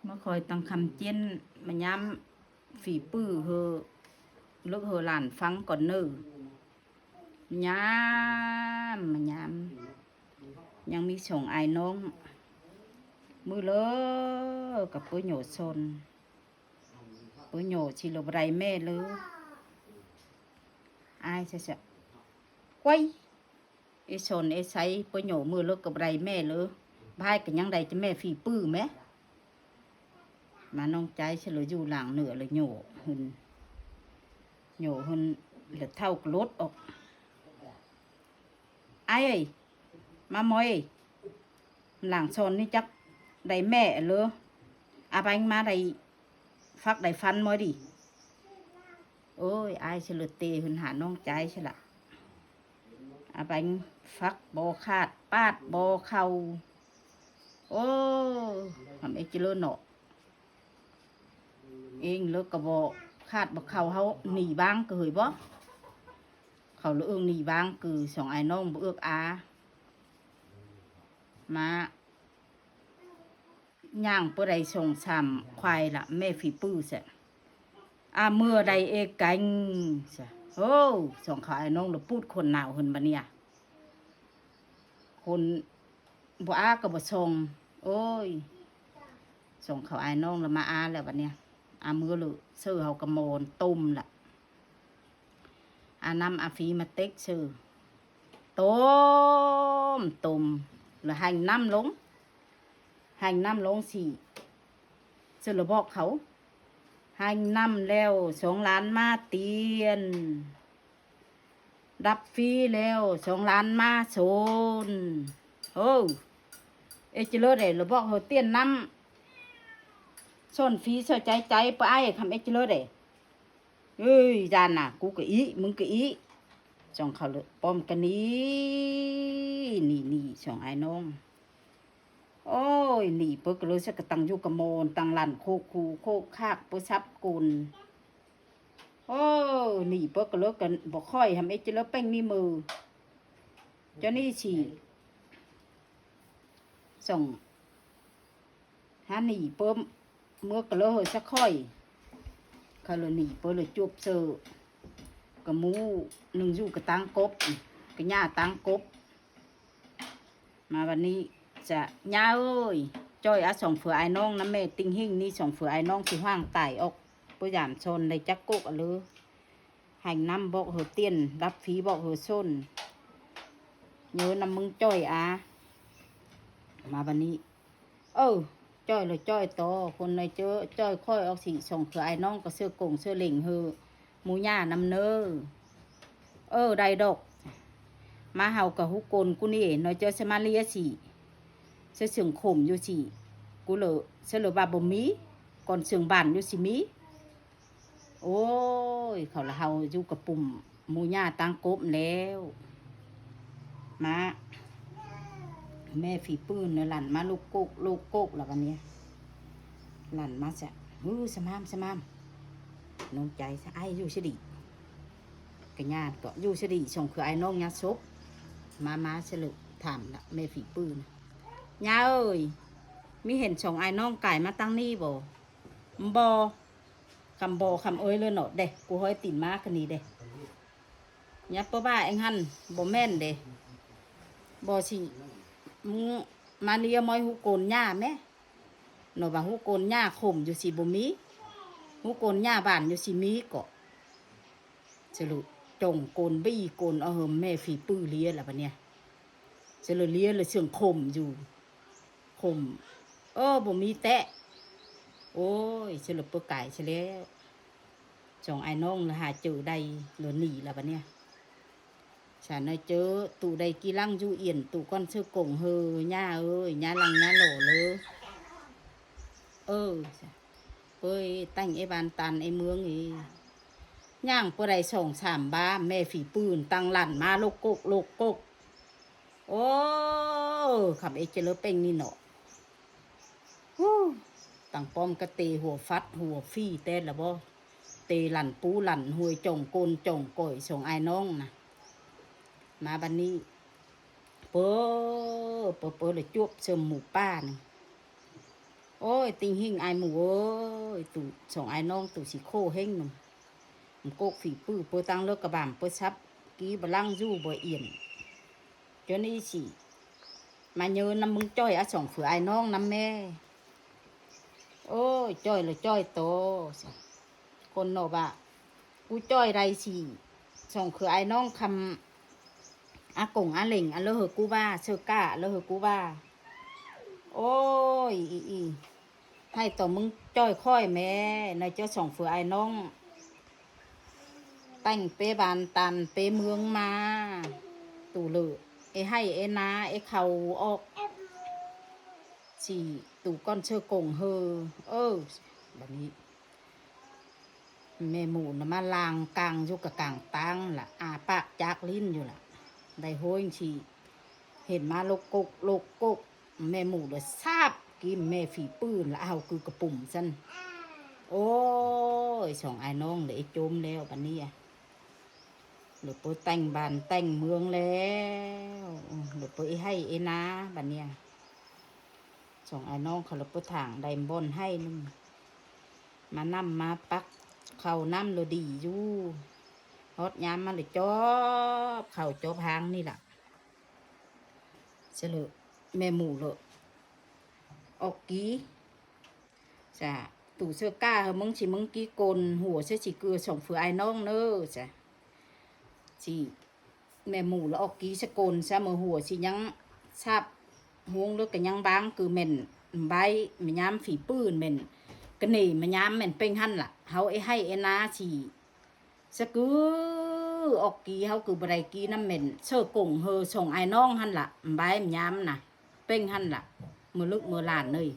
เมื่อคอยตั้งคำเจนมาย้ำฝีปื้อเฮอเลิกเฮอหลานฟังก่อนเน้อย้ำมาย้ำยังมีส่งไอ้น้องมือเลอกับปุ้ยโหนซนปุ้ยโหนชิลบไรแม่เลยไอ้จะquayไอ้ชนไอ้ไซปุ้ยโหนมือเลิกกับไรแม่เลยบายกันยังใดจะแม่ฝีปื้อไหมมาน้องใจเฉลยอยู่หลังเหนือเลยโหนหึนเหลือเท่ากรถออกไอ้มามอยหลังชนนี่จักได้แม่เลยอาไปมาได้ฟักได้ฟันมอยดิโอ้ยไอ้เฉลยเตะหึนหาน้องใจใช่ละอาไปฟักบอขาดปาดบอเข่าโอ้ทำไอ้เจริญเนาะเองเลิกกระบอกขาดบอกเขาหนีบ้างเกยบ่เขาเลือกหนีบ้างคือสองไอ้น้องเบือกอามาย่างเพื่อใดส่งสามควายละแม่ฝีปื้อเสะเมื่อใดเอกันเสะโอ้สองเขาไอ้น้องเราพูดคนหนาวคนบันเนี่ยคนบ่อากับบ่ส่งโอ้ยส่งเขาไอ้น้องเรามาอาแล้วบันเนี่ยมือหรือเสื้อเขากระโมนตุ่มละนำฟีมาเต็กเสื้อต้มตุ่มหรือhànhน้ำลงสี่เสื้อบอกเขาhànhน้ำแล้ว2 ล้านมาเตียนรับฟรีแล้ว2 ล้านมาโซนโอ้เอจิเลอร์เดหรือบอกเขาเตียนน้ำส่วนฟรีเสียใจไปไอ้คำเอจิเลอร์เดเฮ้ยจานน่ะกูก็อีมึงก็อีสองเขาเลยปอมกันนี่สองไอ้น้องโอ้ยนี่เปิกเลยสักตังยุกโมนตังหลันโคคูโคคากเปิซับกุลโอ้นี่เปิกเลยกันบอกค่อยทำเอจิเลอร์เป้งนี่มือเจ้านี่ฉีส่งฮะนี่เปิมเมื่อกระเลยสักค่อยคาร์นีเปิเลยจูบเซอร์กระมูหนึ่งยู่กระตังกบกระย่าตังกบมาวันนี้จะย่าเอ้ยจ้อยสองเฟือไอ้น้องน้ำแม่ติงหิ่งนี่สองเฟือไอ้น้องสิห้างไต่ออกปยามชนในจักกุกอะเลยhànhน้ำบอกเหอเตียนรับฟรีบอกเหอส้นเยอะน้ำมึงจ้อยมาวันนี้จ้อยเลยจ้อยโตคนในเจอจ้อยค่อยเอาสีส่งเผื่อไอ้น้องก็เสื้อกงเสื้อเหล่งเฮอมูย่านำเนอได้ดอกมาเฮากับฮุกกลกูนี่น้อยเจอสมาเลียสีเสื้อเสืองข่มอยู่สีกูเลยเสื้อเหลือบาบ่มีก่อนเสืองบานอยู่สิมีโอ้ยเขาละเฮาอยู่กับปุ่มมูย่าตั้งกบแล้วมาแม่ฝีปืนเนี่ยหลั่นมาลูกโกกแล้ววันนี้หลั่นมาจะสมามน้องใจซะไอ้อยู่สดีกระญาติก็อยู่สดีส่งคือไอ้น้องยาซบมาเฉลยถามละแม่ฝีปืนยาเอ้ยมีเห็นส่งไอ้น้องไก่มาตั้งนี่บ่คำเอ้ยเลยเนาะเด็กกูห้อยติ่นมาคันนี้เด็กยับป้าบ้าเอ็งหันบ่แม่นเด็กบ่สิมาเลียมอยหูโกนหญ้าแม่หนูว่าหูโกนหญ้าข่มอยู่สิบ่มีหูโกนหญ้าบ้านอยู่สิมีก็สรุปจงโกนบี้โกนเอาแม่ฝีปื้อเลียล่ะบัดเนี่ยสรุปเลียเลยเสื่องข่มอยู่ข่มบ่มีแตะโอ้ยสรุปเปิ้ลไก่ซะแล้วจองไอ้น้องหาเจอได้หรือหนีล่ะบัดเนี่ยฉันน่ะเจอตู่ใดกีลังจูเอียนตู่ก้อนเสื้อกงเฮอย่าเอ้ยย่าลังย่าโหลเลยเปยตั้งไอ้บานตันไอ้เมืองอีย่างปไร2-3 บ้าแม่ฝีปืนตั้งหลั่นมาโลกกโอ้ขับไอ้เจริญเป่งนี่เนาะตั้งป้อมกระเตหัวฟัดหัวฟี่เต้นละบ่เตหลั่นปูหลั่นหวยจงโกนจงก่อยส่งไอ้น้องนะมาบันนี้เปเลยจวบเสริมหมูป้านี่ โอ้ยtình hình ai mù ơi tụ sòng ai nong tụ chỉ khô hình nè cốc phỉ pư bơ tăng lớp cả bàm bơ sắp ký bà lăng du bơ yển cho nên chỉ mà nhớ năm mừng chơi á sòng phở ai nong năm mẹ ôi chơi là chơi to con nọ bà cú chơi đây chỉ sòng phở ai nong khăm á cổng á lỉnh á lơ hờ cú ba sơ cả lơ hờ cú ba ôiให้ต่อมึงจ้อยค่อยแม่ในเจ้าสองฝือไอ้น้องแต่งเปบานตันเปเมืองมาตู่เลือไอ้ให้ไอ้นาไอ้เขาออกสี่ตู่ก้อนเชื่อกงเฮอแบบนี้แม่หมูน่ะมาลางกลางอยู่กับกลางตังล่ะอาปากจากลิ้นอยู่ล่ะได้โหยชีเห็นมาโลกกแม่หมูเลยทราบกินแม่ฝีปืนแล้วเอาคือกระปุ่มซันโอ้ยสองไอ้น้องเลยจมแล้วบัดนี้หรือไปแต่งบ้านแต่งเมืองแล้วหรือไปให้เอนาบัดนี้สองไอ้น้องเขาเลยไปถางไดมบอนให้นึงมานั่มมาปักเขาน้ำเลยดีอยู่ฮอดยามมาเลยจบเขาจบหางนี่แหละเสลอแม่หมูเลยออกกี้จ้ะตู่เสื้อกล้ามึงchỉมึงกี้โกนหัวเสื้อchỉ cưaสองฝือไอ้น้องเนอจ้ะchỉแม่หมูแล้วออกกี้สะโกนซะมือหัวสิยังซับห่วงเลือกกันยังบางคือเหม็นใบมันย้ำฝีปืนเหม็นกระหนี่มันย้ำเหม็นเป็นหั่นล่ะเฮาไอ้ให้ไอ้นาสิสะกือออกกี้เฮาคือบะไรกี้น้ำเหม็นเชื่อกงเฮอส่งไอ้น้องหั่นล่ะใบมันย้ำน่ะเป็นหั่นล่ะมือลึกมือหลานเลย